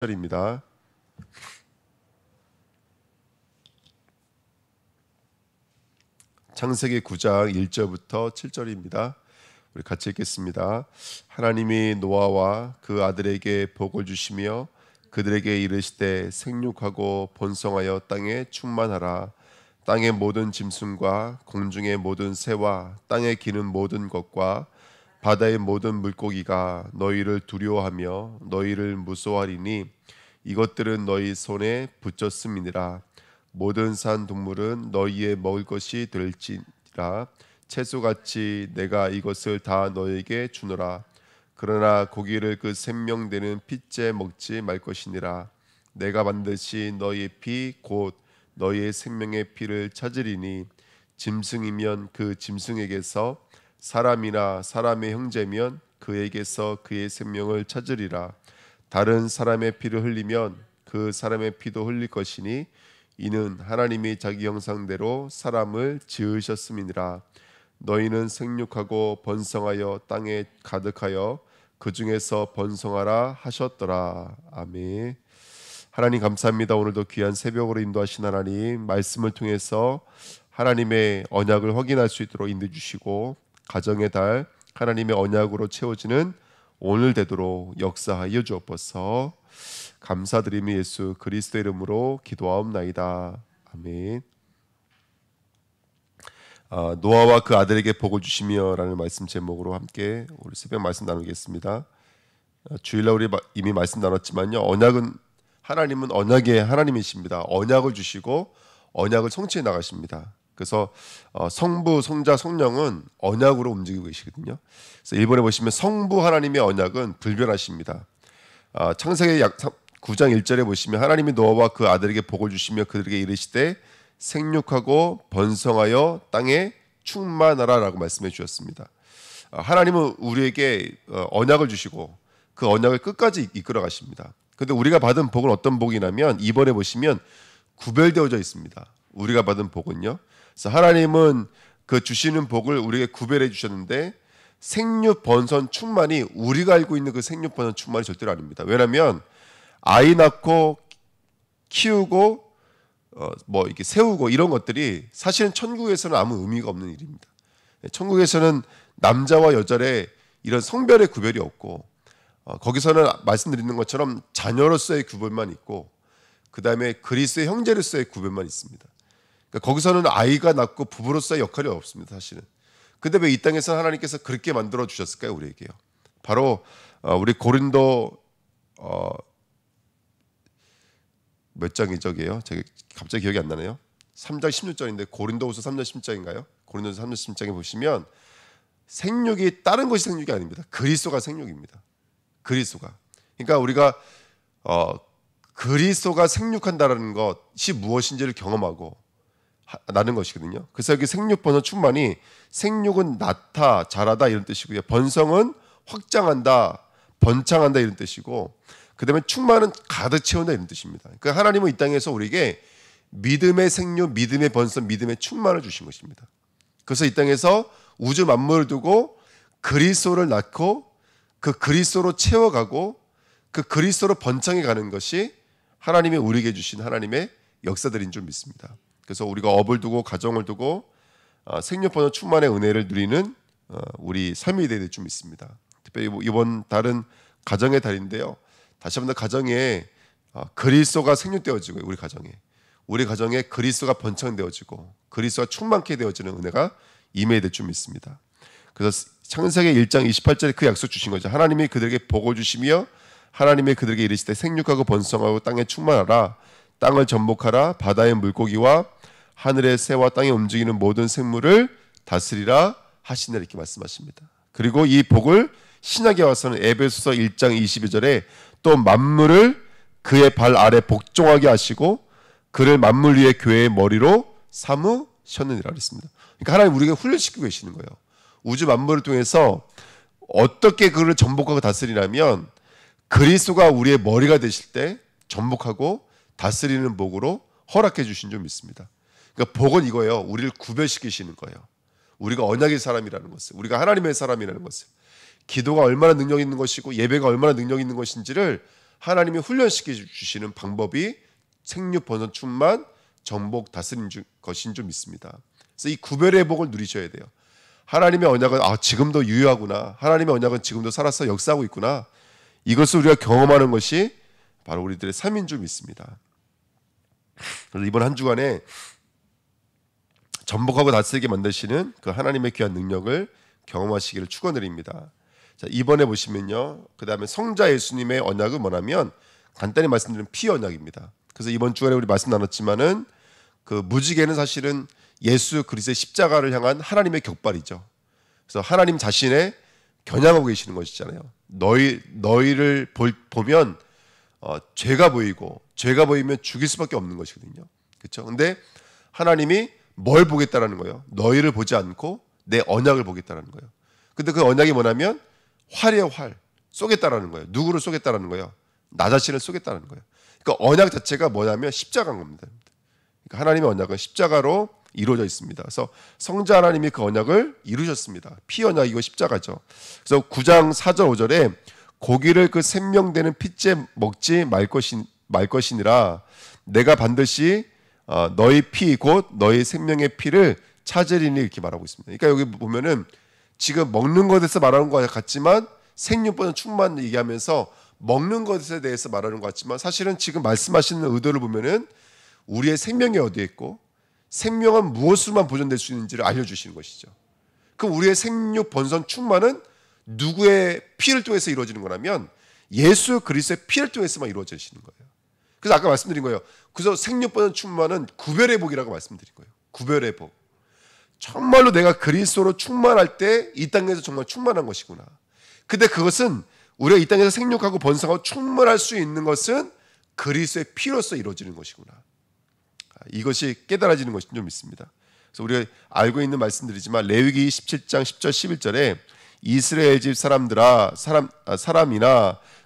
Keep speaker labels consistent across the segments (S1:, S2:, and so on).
S1: 절입니다. 창세기 9장 1절부터 7절입니다. 우리 같이 읽겠습니다. 하나님이 노아와 그 아들에게 복을 주시며 그들에게 이르시되 생육하고 번성하여 땅에 충만하라. 땅의 모든 짐승과 공중의 모든 새와 땅에 기는 모든 것과 바다의 모든 물고기가 너희를 두려워하며 너희를 무서워하리니 이것들은 너희 손에 붙였음이니라. 모든 산 동물은 너희의 먹을 것이 될지라. 채소같이 내가 이것을 다 너희에게 주노라. 그러나 고기를 그 생명되는 핏째 먹지 말 것이니라. 내가 반드시 너희의 피 곧 너희의 생명의 피를 찾으리니 짐승이면 그 짐승에게서 사람이나 사람의 형제면 그에게서 그의 생명을 찾으리라. 다른 사람의 피를 흘리면 그 사람의 피도 흘릴 것이니 이는 하나님이 자기 형상대로 사람을 지으셨음이니라. 너희는 생육하고 번성하여 땅에 가득하여 그 중에서 번성하라 하셨더라. 아멘. 하나님 감사합니다. 오늘도 귀한 새벽으로 인도하신 하나님, 말씀을 통해서 하나님의 언약을 확인할 수 있도록 인도해 주시고 가정의 달 하나님의 언약으로 채워지는 오늘 되도록 역사하여 주옵소서. 감사드리며 예수 그리스도의 이름으로 기도하옵나이다. 아멘. 노아와 그 아들에게 복을 주시며 라는 말씀 제목으로 함께 우리 새벽 말씀 나누겠습니다. 주일날 우리 이미 말씀 나눴지만요, 하나님은 언약의 하나님이십니다. 언약을 주시고 언약을 성취해 나가십니다. 그래서 성부, 성자, 성령은 언약으로 움직이고 계시거든요. 그래서 일본에 보시면 성부 하나님의 언약은 불변하십니다. 창세기 9장 1절에 보시면 하나님이 노아와 그 아들에게 복을 주시며 그들에게 이르시되 생육하고 번성하여 땅에 충만하라 라고 말씀해 주셨습니다. 하나님은 우리에게 언약을 주시고 그 언약을 끝까지 이끌어 가십니다. 그런데 우리가 받은 복은 어떤 복이냐면 이번에 보시면 구별되어져 있습니다. 우리가 받은 복은요. 그래서 하나님은 그 주시는 복을 우리에게 구별해 주셨는데 생육 번성 충만이 우리가 알고 있는 그 생육 번성 충만이 절대로 아닙니다. 왜냐하면 아이 낳고 키우고 뭐 이렇게 세우고 이런 것들이 사실은 천국에서는 아무 의미가 없는 일입니다. 천국에서는 남자와 여자의 이런 성별의 구별이 없고 거기서는 말씀드리는 것처럼 자녀로서의 구별만 있고 그 다음에 그리스도의 형제로서의 구별만 있습니다. 그러니까 거기서는 아이가 낳고 부부로서의 역할이 없습니다. 사실은. 근데 왜 이 땅에서 하나님께서 그렇게 만들어 주셨을까요? 우리에게요. 바로 우리 고린도 몇 장이죠게요? 제가 갑자기 기억이 안 나네요. 3장 16절인데 고린도후서 3장 10장인가요? 고린도후서 3장 10장에 보시면 생육이 다른 것이 생육이 아닙니다. 그리스도가 생육입니다. 그리스도가. 그러니까 우리가 그리스도가 생육한다는 것이 무엇인지를 경험하고 나는 것이거든요. 그래서 여기 생육 번성 충만이 생육은 낳다, 자라다 이런 뜻이고요. 번성은 확장한다, 번창한다 이런 뜻이고 그 다음에 충만은 가득 채운다 이런 뜻입니다. 그러니까 하나님은 이 땅에서 우리에게 믿음의 생육, 믿음의 번성, 믿음의 충만을 주신 것입니다. 그래서 이 땅에서 우주 만물을 두고 그리스도를 낳고 그 그리스도로 채워가고 그 그리스도로 번창해 가는 것이 하나님이 우리에게 주신 하나님의 역사들인 줄 믿습니다. 그래서 우리가 업을 두고 가정을 두고 생육 번성 충만의 은혜를 누리는 우리 삶이 될 줄 믿습니다. 특별히 이번 달은 가정의 달인데요. 다시 한번 가정에 그리스도가 생육되어지고 우리 가정에 그리스도가 번창되어지고 그리스도가 충만케 되어지는 은혜가 임해야 될 줄 믿습니다. 그래서 창세기 1장 28절에 그 약속 주신 거죠. 하나님이 그들에게 복을 주시며 하나님이 그들에게 이르시되 생육하고 번성하고 땅에 충만하라. 땅을 전복하라. 바다의 물고기와 하늘의 새와 땅에 움직이는 모든 생물을 다스리라 하시네 이렇게 말씀하십니다. 그리고 이 복을 신약에 와서는 에베소서 1장 22절에 또 만물을 그의 발 아래 복종하게 하시고 그를 만물 위의 교회의 머리로 삼으셨느니라 그랬습니다. 그러니까 하나님 우리에게 훈련시키고 계시는 거예요. 우주 만물을 통해서 어떻게 그를 전복하고 다스리냐면 그리스도가 우리의 머리가 되실 때 전복하고 다스리는 복으로 허락해 주신 줄 믿습니다. 그러니까 복은 이거예요. 우리를 구별시키시는 거예요. 우리가 언약의 사람이라는 것을, 우리가 하나님의 사람이라는 것을, 기도가 얼마나 능력 있는 것이고 예배가 얼마나 능력 있는 것인지를 하나님이 훈련시켜 주시는 방법이 생육, 번성, 충만, 정복, 다스리는 것인 줄 믿습니다. 그래서 이 구별의 복을 누리셔야 돼요. 하나님의 언약은 지금도 유효하구나. 하나님의 언약은 지금도 살아서 역사하고 있구나. 이것을 우리가 경험하는 것이 바로 우리들의 삶인 줄 믿습니다. 그래서 이번 한 주간에 전복하고 다스리게 만드시는 그 하나님의 귀한 능력을 경험하시기를 축원드립니다. 자, 이번에 보시면요, 그 다음에 성자 예수님의 언약은 뭐냐면 간단히 말씀드리면 피 언약입니다. 그래서 이번 주간에 우리 말씀 나눴지만은 그 무지개는 사실은 예수 그리스도의 십자가를 향한 하나님의 격발이죠. 그래서 하나님 자신의 겨냥하고 계시는 것이잖아요. 너희를 보면 죄가 보이고 죄가 보이면 죽일 수밖에 없는 것이거든요. 그렇죠? 근데 하나님이 뭘 보겠다라는 거예요? 너희를 보지 않고 내 언약을 보겠다라는 거예요. 근데 그 언약이 뭐냐면 활이에요, 활. 쏘겠다라는 거예요. 누구를 쏘겠다라는 거예요? 나 자신을 쏘겠다는 거예요. 그러니까 언약 자체가 뭐냐면 십자가인 겁니다. 그러니까 하나님의 언약은 십자가로 이루어져 있습니다. 그래서 성자 하나님이 그 언약을 이루셨습니다. 피 언약이고 십자가죠. 그래서 9장 4절 5절에 고기를 그 생명되는 핏째 먹지 말 것이니라 내가 반드시 너희 피 곧 너희 생명의 피를 찾으리니 이렇게 말하고 있습니다. 그러니까 여기 보면은 지금 먹는 것에서 말하는 것 같지만 생육보다 충만 얘기하면서 먹는 것에 대해서 말하는 것 같지만 사실은 지금 말씀하시는 의도를 보면은 우리의 생명이 어디에 있고 생명은 무엇으로만 보존될 수 있는지를 알려주시는 것이죠. 그럼 우리의 생육, 번성, 충만은 누구의 피를 통해서 이루어지는 거라면 예수 그리스도의 피를 통해서만 이루어지는 거예요. 그래서 아까 말씀드린 거예요. 그래서 생육, 번성, 충만은 구별의 복이라고 말씀드린 거예요. 구별의 복. 정말로 내가 그리스도로 충만할 때 이 땅에서 정말 충만한 것이구나. 근데 그것은 우리가 이 땅에서 생육하고 번성하고 충만할 수 있는 것은 그리스도의 피로서 이루어지는 것이구나. 이것이 깨달아지는 것인 줄 믿습니다. 그래서 우리가 알고 있는 말씀들이지만 레위기 17장 10절 11절에 이스라엘 집 사람이나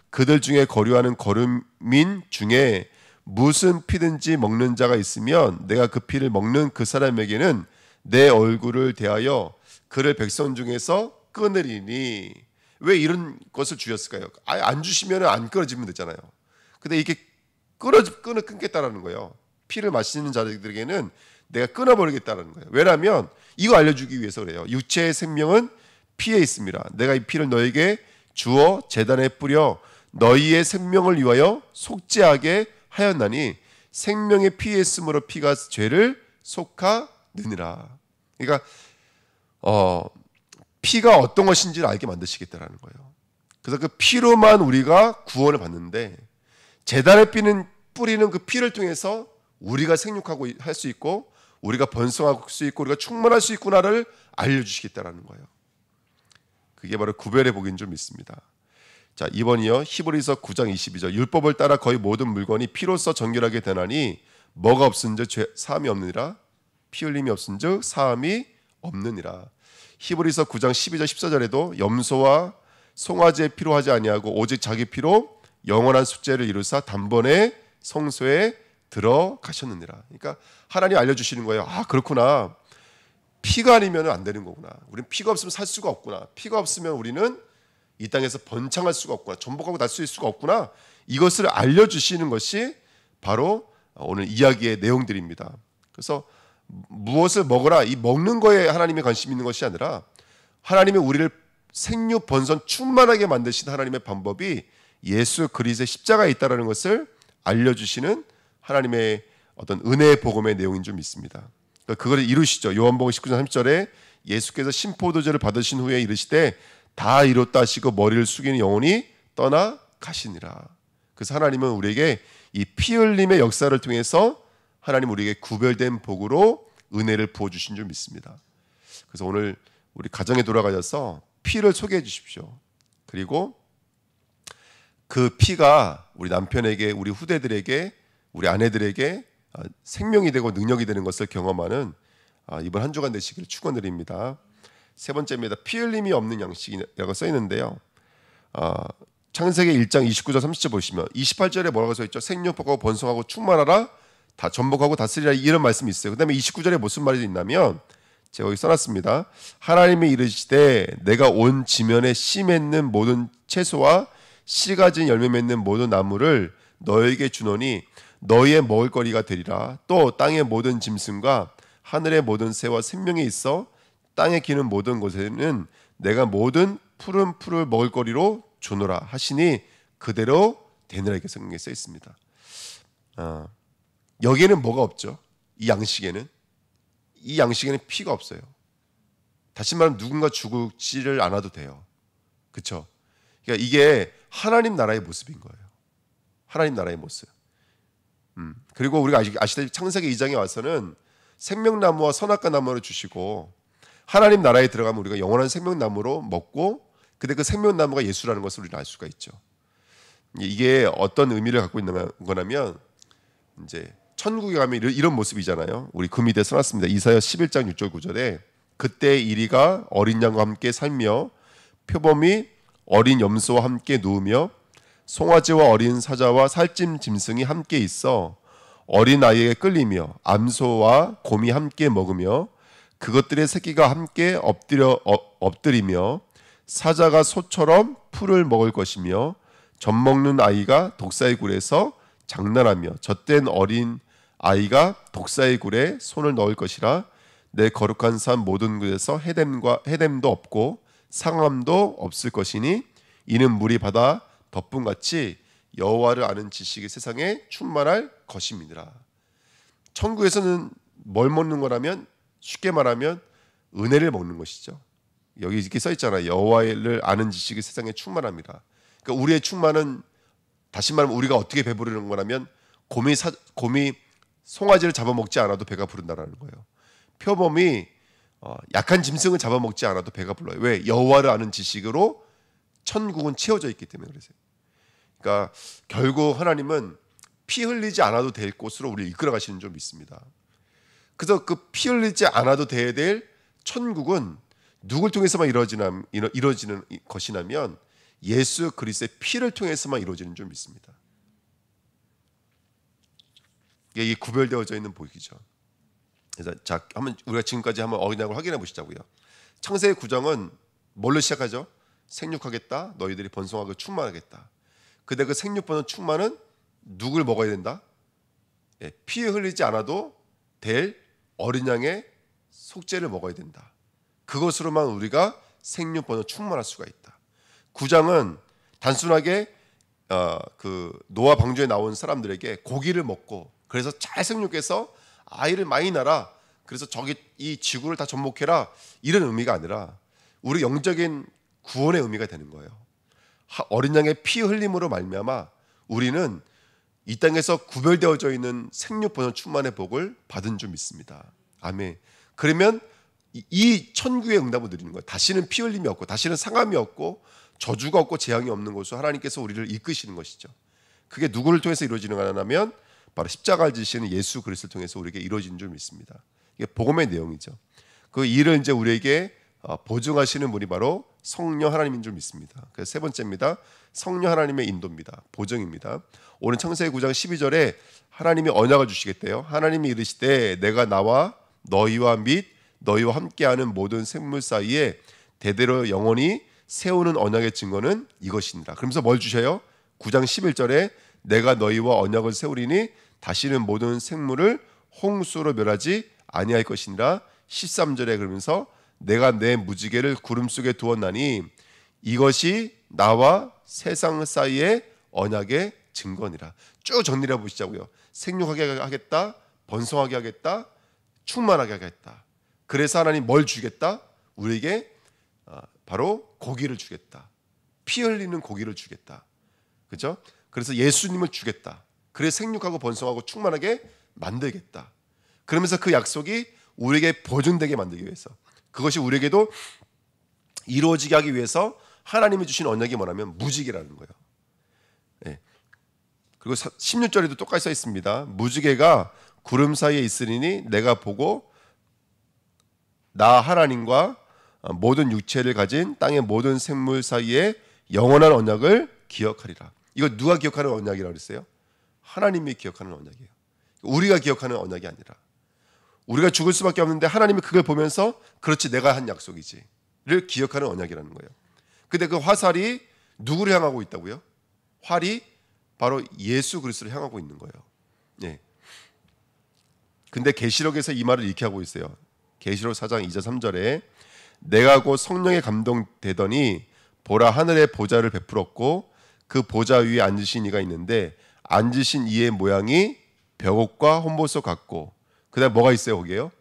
S1: 그들 중에 거류하는 거류민 중에 무슨 피든지 먹는 자가 있으면 내가 그 피를 먹는 그 사람에게는 내 얼굴을 대하여 그를 백성 중에서 끊으리니. 왜 이런 것을 주셨을까요? 아예 안 주시면 안 끊어지면 되잖아요. 근데 이게 끊겠다라는 거예요. 피를 마시는 자들에게는 내가 끊어버리겠다는 거예요. 왜냐하면 이거 알려주기 위해서 그래요. 육체의 생명은 피에 있습니다. 내가 이 피를 너에게 주어 제단에 뿌려 너희의 생명을 위하여 속죄하게 하였나니 생명의 피에 있으므로 피가 죄를 속하느니라. 그러니까 피가 어떤 것인지를 알게 만드시겠다라는 거예요. 그래서 그 피로만 우리가 구원을 받는데 제단에 뿌리는 그 피를 통해서 우리가 생육하고 할 수 있고 우리가 번성할 수 있고 우리가 충만할 수 있구나를 알려주시겠다라는 거예요. 그게 바로 구별의 복인 줄 믿습니다. 자, 이번이요 히브리서 9장 22절 율법을 따라 거의 모든 물건이 피로써 정결하게 되나니 뭐가 없은즉 사함이 없느니라 피 흘림이 없은즉 사함이 없느니라. 히브리서 9장 12절 14절에도 염소와 송아지의 피로 하지 아니하고 오직 자기 피로 영원한 숙제를 이루사 단번에 성소에 들어가셨느니라. 그러니까 하나님 알려주시는 거예요. 그렇구나. 피가 아니면 안 되는 거구나. 우리는 피가 없으면 살 수가 없구나. 피가 없으면 우리는 이 땅에서 번창할 수가 없구나. 전복하고 다스릴 수가 없구나. 이것을 알려주시는 것이 바로 오늘 이야기의 내용들입니다. 그래서 무엇을 먹어라 이 먹는 거에 하나님이 관심 있는 것이 아니라 하나님이 우리를 생육 번성 충만하게 만드신 하나님의 방법이 예수 그리스도의 십자가에 있다는 것을 알려주시는 하나님의 어떤 은혜의 복음의 내용인 줄 믿습니다. 그걸 이루시죠. 요한복음 19장 30절에 예수께서 신포도주를 받으신 후에 이르시되 다 이뤘다 하시고 머리를 숙이는 영혼이 떠나 가시니라. 그래서 하나님은 우리에게 이 피 흘림의 역사를 통해서 하나님 우리에게 구별된 복으로 은혜를 부어주신 줄 믿습니다. 그래서 오늘 우리 가정에 돌아가셔서 피를 소개해 주십시오. 그리고 그 피가 우리 남편에게 우리 후대들에게 우리 아내들에게 생명이 되고 능력이 되는 것을 경험하는 이번 한 주간 되시기를 축원드립니다. 세 번째입니다. 피 흘림이 없는 양식이라고 써 있는데요. 창세기 1장 29절 30절 보시면 28절에 뭐라고 써 있죠? 생육하고 번성하고 충만하라 다 전복하고 다스리라 이런 말씀이 있어요. 그 다음에 29절에 무슨 말이 있냐면 제가 여기 써놨습니다. 하나님이 이르시되 내가 온 지면에 씨 맺는 모든 채소와 씨 가진 열매 맺는 모든 나무를 너에게 주노니 너희의 먹을거리가 되리라. 또 땅의 모든 짐승과 하늘의 모든 새와 생명이 있어 땅에 기는 모든 곳에는 내가 모든 푸른 풀을 먹을거리로 주노라 하시니 그대로 되느라. 이렇게 성경에 써 있습니다. 여기에는 뭐가 없죠? 이 양식에는 피가 없어요. 다시 말하면 누군가 죽지를 않아도 돼요. 그렇죠? 그러니까 이게 하나님 나라의 모습인 거예요. 하나님 나라의 모습. 그리고 우리가 아시다시피 창세기 2장에 와서는 생명나무와 선악과 나무를 주시고 하나님 나라에 들어가면 우리가 영원한 생명나무로 먹고, 근데 그 생명나무가 예수라는 것을 우리는 알 수가 있죠. 이게 어떤 의미를 갖고 있는 거냐면 이제 천국에 가면 이런 모습이잖아요. 우리 금이대 써놨습니다. 이사야 11장 6절 9절에 그때 이리가 어린 양과 함께 살며 표범이 어린 염소와 함께 누우며 송아지와 어린 사자와 살찜 짐승이 함께 있어 어린 아이에게 끌리며 암소와 곰이 함께 먹으며 그것들의 새끼가 함께 엎드리며 사자가 소처럼 풀을 먹을 것이며 젖 먹는 아이가 독사의 굴에서 장난하며 젖된 어린 아이가 독사의 굴에 손을 넣을 것이라. 내 거룩한 산 모든 곳에서 해됨도 없고 상함도 없을 것이니 이는 물이 바다 덮음같이 여호와를 아는 지식이 세상에 충만할 것임이니라. 천국에서는 뭘 먹는 거라면 쉽게 말하면 은혜를 먹는 것이죠. 여기 이렇게 써 있잖아요. 여호와를 아는 지식이 세상에 충만합니다. 그러니까 우리의 충만은 다시 말하면 우리가 어떻게 배부르는 거라면 곰이 송아지를 잡아먹지 않아도 배가 부른다라는 거예요. 표범이 약한 짐승을 잡아먹지 않아도 배가 불러요. 왜? 여호와를 아는 지식으로 천국은 채워져 있기 때문에 그러세요. 그러니까 결국 하나님은 피 흘리지 않아도 될 곳으로 우리를 이끌어 가시는 줄 믿습니다. 그래서 그 피 흘리지 않아도 돼야 될 천국은 누굴 통해서만 이루어지는 것이냐면 예수 그리스도의 피를 통해서만 이루어지는 줄 믿습니다. 이게 구별되어져 있는 복이죠. 그래서 자, 우리가 지금까지 한번 언약을 확인해 보시자고요. 창세기 9장은 뭘로 시작하죠? 생육하겠다. 너희들이 번성하고 충만하겠다. 근데 그 생육번은 충만은 누굴 먹어야 된다? 피 흘리지 않아도 될 어린 양의 속죄를 먹어야 된다. 그것으로만 우리가 생육번은 충만할 수가 있다. 9장은 단순하게 그 노아 방주에 나온 사람들에게 고기를 먹고 그래서 잘 생육해서 아이를 많이 낳아라. 그래서 이 지구를 다 접목해라. 이런 의미가 아니라 우리 영적인 구원의 의미가 되는 거예요. 어린 양의 피 흘림으로 말미암아 우리는 이 땅에서 구별되어져 있는 생육번호 충만의 복을 받은 줄 믿습니다. 아멘. 그러면 이 천국의 응답을 드리는 거예요. 다시는 피 흘림이 없고 다시는 상함이 없고 저주가 없고 재앙이 없는 곳으로 하나님께서 우리를 이끄시는 것이죠. 그게 누구를 통해서 이루어지는 거냐면 바로 십자가를 지시는 예수 그리스도를 통해서 우리에게 이루어진 줄 믿습니다. 이게 복음의 내용이죠. 그 일을 이제 우리에게 보증하시는 분이 바로 성령 하나님인 줄 믿습니다. 그래서 세 번째입니다. 성령 하나님의 인도입니다. 보증입니다. 오늘 창세기 9장 12절에 하나님이 언약을 주시겠대요. 하나님이 이르시되 내가 나와 너희와 및 너희와 함께하는 모든 생물 사이에 대대로 영원히 세우는 언약의 증거는 이것이니라. 그러면서 뭘 주셔요? 9장 11절에 내가 너희와 언약을 세우리니 다시는 모든 생물을 홍수로 멸하지 아니할 것이니라. 13절에 그러면서 내가 내 무지개를 구름 속에 두었나니 이것이 나와 세상 사이의 언약의 증거니라. 쭉 정리해 보시자고요. 생육하게 하겠다, 번성하게 하겠다, 충만하게 하겠다. 그래서 하나님 뭘 주겠다? 우리에게 바로 고기를 주겠다. 피 흘리는 고기를 주겠다. 그렇죠? 그래서 예수님을 주겠다. 그래서 생육하고 번성하고 충만하게 만들겠다. 그러면서 그 약속이 우리에게 보증되게 만들기 위해서, 그것이 우리에게도 이루어지게 하기 위해서 하나님이 주신 언약이 뭐냐면 무지개라는 거예요. 네. 그리고 16절에도 똑같이 써 있습니다. 무지개가 구름 사이에 있으리니 내가 보고 나 하나님과 모든 육체를 가진 땅의 모든 생물 사이에 영원한 언약을 기억하리라. 이거 누가 기억하는 언약이라고 그랬어요? 하나님이 기억하는 언약이에요. 우리가 기억하는 언약이 아니라 우리가 죽을 수밖에 없는데 하나님이 그걸 보면서 그렇지 내가 한 약속이지를 기억하는 언약이라는 거예요. 근데 그 화살이 누구를 향하고 있다고요? 활이 바로 예수 그리스도를 향하고 있는 거예요. 예. 근데 계시록에서 이 말을 이렇게 하고 있어요. 계시록 4장 2절 3절에 내가 곧 성령에 감동되더니 보라 하늘의 보좌를 베풀었고 그 보좌 위에 앉으신 이가 있는데 앉으신 이의 모양이 벽옥과 혼보석 같고 그다음 뭐가 있어요 거기에요?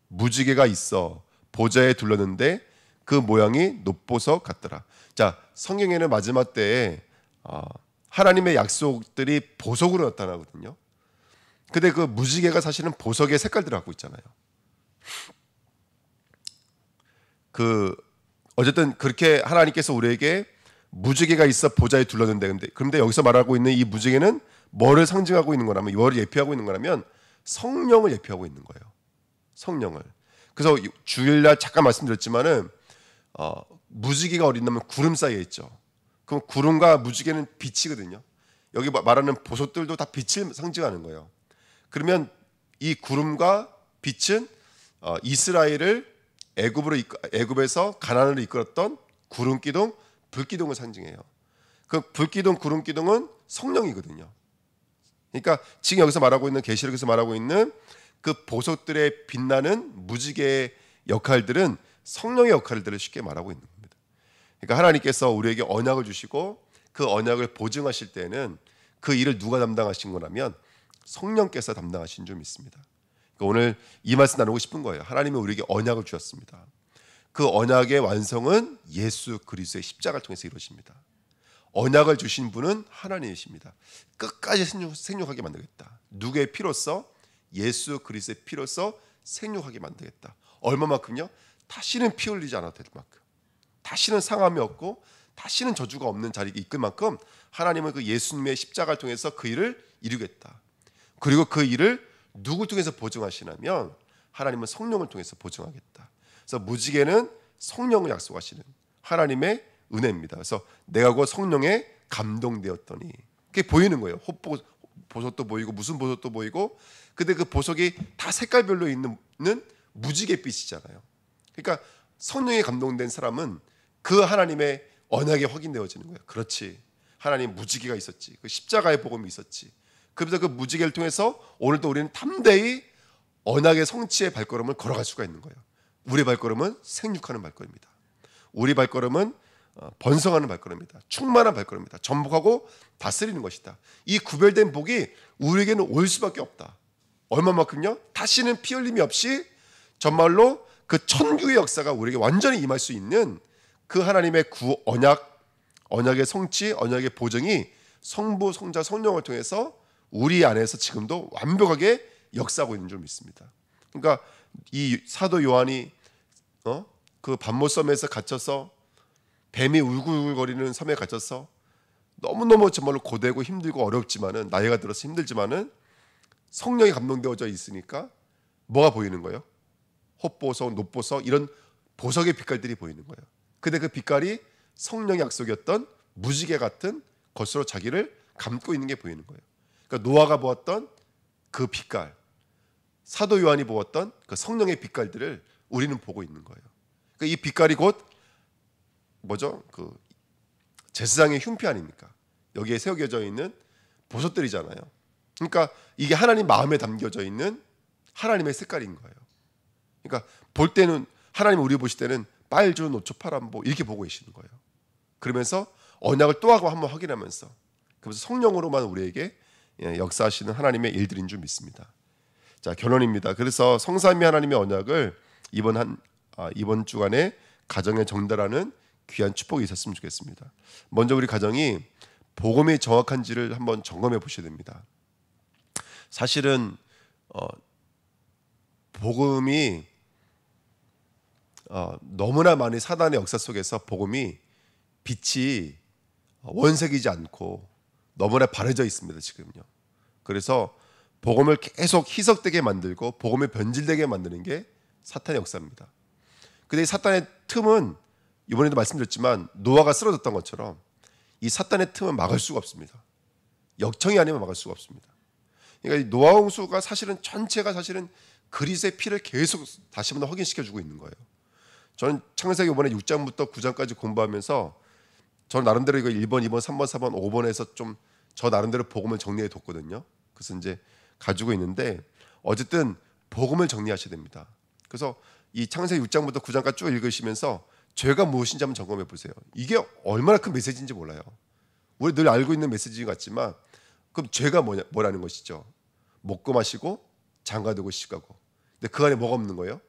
S1: 무지개가 있어 보좌에 둘렀는데 그 모양이 녹보석 같더라. 자, 성경에는 마지막 때에 하나님의 약속들이 보석으로 나타나거든요. 근데 그 무지개가 사실은 보석의 색깔들을 갖고 있잖아요. 어쨌든 그렇게 하나님께서 우리에게 무지개가 있어 보좌에 둘렀는데 그런데 여기서 말하고 있는 이 무지개는 뭐를 상징하고 있는 거라면 뭐를 예표하고 있는 거라면 성령을 예표하고 있는 거예요. 성령을. 그래서 주일날 잠깐 말씀드렸지만은 무지개가 어디 있냐면 구름 사이에 있죠. 그럼 구름과 무지개는 빛이거든요. 여기 말하는 보석들도 다 빛을 상징하는 거예요. 그러면 이 구름과 빛은 이스라엘을 애굽에서 가나안으로 이끌었던 구름 기둥, 불 기둥을 상징해요. 그 불 기둥, 구름 기둥은 성령이거든요. 그러니까 지금 여기서 말하고 있는 계시록에서 말하고 있는 그 보석들의 빛나는 무지개의 역할들은 성령의 역할들을 쉽게 말하고 있는 겁니다. 그러니까 하나님께서 우리에게 언약을 주시고 그 언약을 보증하실 때는 그 일을 누가 담당하신 거라면 성령께서 담당하신 줄 믿습니다. 그러니까 오늘 이 말씀 나누고 싶은 거예요. 하나님이 우리에게 언약을 주셨습니다. 그 언약의 완성은 예수 그리스도의 십자가를 통해서 이루어집니다. 언약을 주신 분은 하나님이십니다. 끝까지 생육하게 만들겠다. 누구의 피로써? 예수 그리스도의 피로써 생육하게 만들겠다. 얼마만큼요? 다시는 피 흘리지 않아도 될 만큼, 다시는 상함이 없고 다시는 저주가 없는 자리에 이끌 만큼 하나님은 그 예수님의 십자가를 통해서 그 일을 이루겠다. 그리고 그 일을 누구 통해서 보증하시냐면 하나님은 성령을 통해서 보증하겠다. 그래서 무지개는 성령을 약속하시는 하나님의 은혜입니다. 그래서 내가 곧 성령에 감동되었더니 그게 보이는 거예요. 보석도 보이고 무슨 보석도 보이고 근데 그 보석이 다 색깔별로 있는 무지개빛이잖아요. 그러니까 성령에 감동된 사람은 그 하나님의 언약에 확인되어지는 거예요. 그렇지. 하나님 무지개가 있었지. 그 십자가의 복음이 있었지. 그래서 그 무지개를 통해서 오늘도 우리는 담대히 언약의 성취의 발걸음을 걸어갈 수가 있는 거예요. 우리 발걸음은 생육하는 발걸음이다. 우리 발걸음은 번성하는 발걸음이다. 충만한 발걸음이다. 전복하고 다스리는 것이다. 이 구별된 복이 우리에게는 올 수밖에 없다. 얼마만큼요? 다시는 피 흘림이 없이 정말로 그 천국의 역사가 우리에게 완전히 임할 수 있는 그 하나님의 언약의 성취, 언약의 보증이 성부, 성자, 성령을 통해서 우리 안에서 지금도 완벽하게 역사하고 있는 줄 믿습니다. 그러니까 이 사도 요한이 그 반모섬에서 갇혀서 뱀이 울글울거리는 섬에 갇혀서 너무너무 정말로 고되고 힘들고 어렵지만은 나이가 들어서 힘들지만은 성령이 감동되어져 있으니까 뭐가 보이는 거예요? 헛보석, 녹보석 이런 보석의 빛깔들이 보이는 거예요. 근데 그 빛깔이 성령의 약속이었던 무지개 같은 것으로 자기를 감고 있는 게 보이는 거예요. 그러니까 노아가 보았던 그 빛깔, 사도 요한이 보았던 그 성령의 빛깔들을 우리는 보고 있는 거예요. 그러니까 이 빛깔이 곧 뭐죠? 그 제사장의 흉패 아닙니까? 여기에 새겨져 있는 보석들이잖아요. 그러니까 이게 하나님 마음에 담겨져 있는 하나님의 색깔인 거예요. 그러니까 볼 때는 하나님 우리 보실 때는 빨주, 노초, 파란보 이렇게 보고 계시는 거예요. 그러면서 언약을 또 하고 한번 확인하면서 그래서 성령으로만 우리에게 역사하시는 하나님의 일들인 줄 믿습니다. 자, 결론입니다. 그래서 성삼위 하나님의 언약을 이번 주간에 가정에 전달하는 귀한 축복이 있었으면 좋겠습니다. 먼저 우리 가정이 복음이 정확한지를 한번 점검해 보셔야 됩니다. 사실은 복음이 너무나 많이 사단의 역사 속에서 복음이 빛이 원색이지 않고 너무나 바래져 있습니다. 지금요. 그래서 복음을 계속 희석되게 만들고 복음이 변질되게 만드는 게 사탄의 역사입니다. 근데 이 사탄의 틈은 이번에도 말씀드렸지만 노아가 쓰러졌던 것처럼 이 사탄의 틈은 막을 수가 없습니다. 역청이 아니면 막을 수가 없습니다. 그러니까 이 노아 홍수가 사실은 전체가 사실은 그리스도의 피를 계속 다시 한번 확인시켜 주고 있는 거예요. 저는 창세기 이번에 6장부터 9장까지 공부하면서 저는 나름대로 이거 1번, 2번, 3번, 4번, 5번에서 좀 저 나름대로 복음을 정리해 뒀거든요. 그래서 이제 가지고 있는데 어쨌든 복음을 정리하셔야 됩니다. 그래서 이 창세기 6장부터 9장까지 쭉 읽으시면서 죄가 무엇인지 한번 점검해 보세요. 이게 얼마나 큰 메시지인지 몰라요. 우리 늘 알고 있는 메시지 같지만 그럼 죄가 뭐라는 것이죠. 먹고 마시고 장가들고 시가고. 근데 그 안에 뭐가 없는 거예요?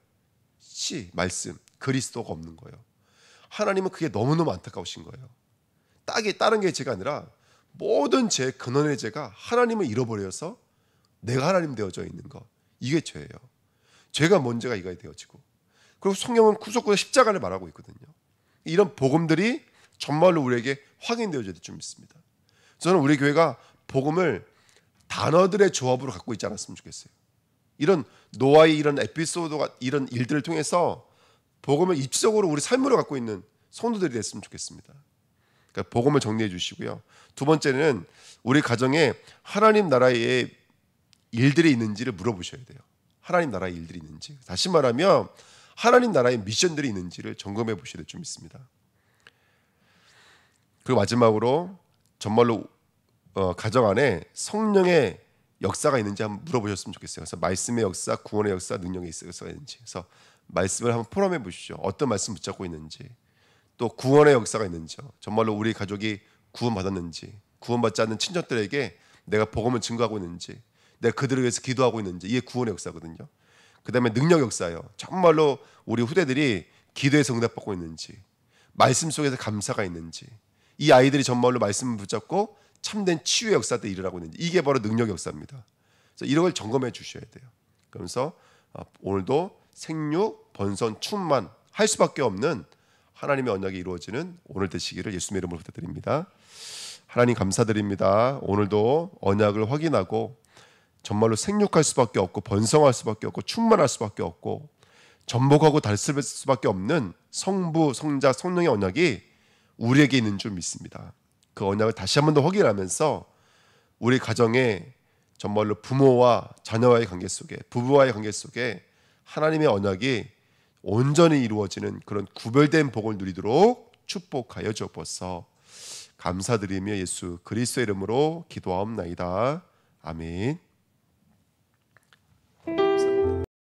S1: 말씀, 그리스도가 없는 거예요. 하나님은 그게 너무너무 안타까우신 거예요. 다른 게 죄가 아니라 모든 죄, 근원의 죄가 하나님을 잃어버려서 내가 하나님 되어져 있는 것. 이게 죄예요. 죄가 뭔지가 이가 되어지고. 그리고 성경은 구속과 십자가를 말하고 있거든요. 이런 복음들이 정말로 우리에게 확인되어져야 될 줄 믿습니다. 저는 우리 교회가 복음을 단어들의 조합으로 갖고 있지 않았으면 좋겠어요. 이런 노아의 이런 에피소드가 이런 일들을 통해서 복음을 입적으로 우리 삶으로 갖고 있는 성도들이 됐으면 좋겠습니다. 그러니까 복음을 정리해 주시고요. 두 번째는 우리 가정에 하나님 나라의 일들이 있는지를 물어보셔야 돼요. 하나님 나라의 일들이 있는지. 다시 말하면 하나님 나라의 미션들이 있는지를 점검해 보셔야 될 줄 믿습니다. 그리고 마지막으로 정말로 가정 안에 성령의 역사가 있는지 한번 물어보셨으면 좋겠어요. 그래서 말씀의 역사, 구원의 역사, 능력의 역사가 있는지. 그래서 말씀을 한번 포럼해 보시죠. 어떤 말씀 붙잡고 있는지. 또 구원의 역사가 있는지요. 정말로 우리 가족이 구원받았는지, 구원받지 않는 친척들에게 내가 복음을 증거하고 있는지, 내가 그들을 위해서 기도하고 있는지. 이게 구원의 역사거든요. 그 다음에 능력 역사예요. 정말로 우리 후대들이 기도에서 응답받고 있는지, 말씀 속에서 감사가 있는지, 이 아이들이 정말로 말씀을 붙잡고 참된 치유의 역사들이 일어나고 있는지. 이게 바로 능력 역사입니다. 그래서 이런 걸 점검해 주셔야 돼요. 그러면서 오늘도 생육, 번선, 충만할 수밖에 없는 하나님의 언약이 이루어지는 오늘 되시기를 예수님의 이름으로 부탁드립니다. 하나님 감사드립니다. 오늘도 언약을 확인하고 정말로 생육할 수밖에 없고 번성할 수밖에 없고 충만할 수밖에 없고 전복하고 달슬 수밖에 없는 성부, 성자, 성령의 언약이 우리에게 있는 줄 믿습니다. 그 언약을 다시 한 번 더 확인하면서 우리 가정에 정말로 부모와 자녀와의 관계 속에, 부부와의 관계 속에 하나님의 언약이 온전히 이루어지는 그런 구별된 복을 누리도록 축복하여 주옵소서. 감사드리며 예수 그리스도의 이름으로 기도하옵나이다. 아멘.